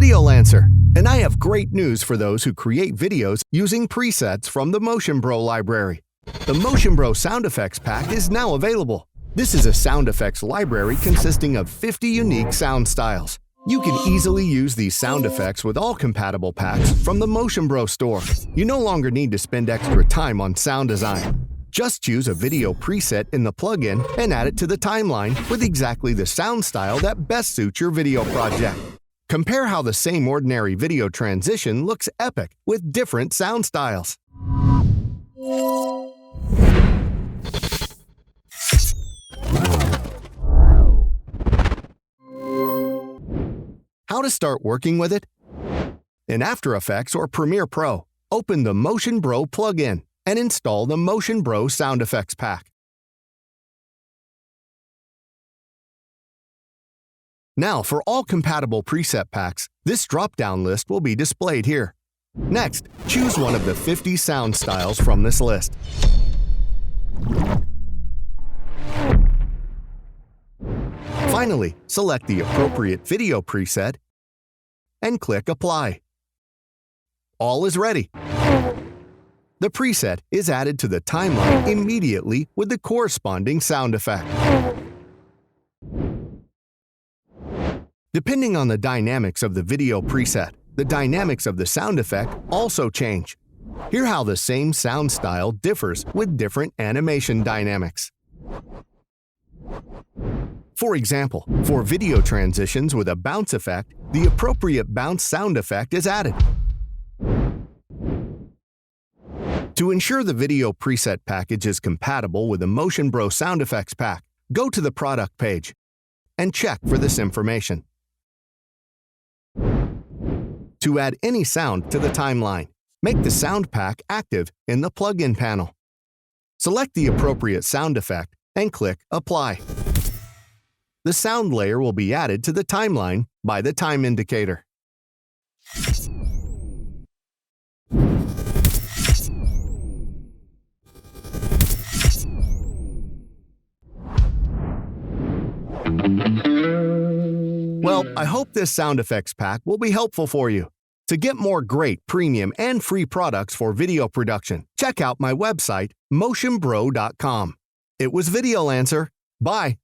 Video Lancer, and I have great news for those who create videos using presets from the motionbro library. The motionbro sound effects pack is now available. This is a sound effects library consisting of 50 unique sound styles. You can easily use these sound effects with all compatible packs from the motionbro store. You no longer need to spend extra time on sound design. Just choose a video preset in the plugin and add it to the timeline with exactly the sound style that best suits your video project. Compare how the same ordinary video transition looks epic with different sound styles. How to start working with it? In After Effects or Premiere Pro, open the motionbro plugin and install the motionbro sound effects pack. Now, for all compatible preset packs, this drop-down list will be displayed here. Next, choose one of the 50 sound styles from this list. Finally, select the appropriate video preset and click Apply. All is ready. The preset is added to the timeline immediately with the corresponding sound effect. Depending on the dynamics of the video preset, the dynamics of the sound effect also change. Hear how the same sound style differs with different animation dynamics. For example, for video transitions with a bounce effect, the appropriate bounce sound effect is added. To ensure the video preset package is compatible with the motionbro sound effects pack, go to the product page and check for this information. To add any sound to the timeline, make the sound pack active in the plugin panel. Select the appropriate sound effect and click Apply. The sound layer will be added to the timeline by the time indicator. Well, I hope this sound effects pack will be helpful for you. To get more great premium and free products for video production, check out my website, motionbro.com. It was Video Lancer. Bye.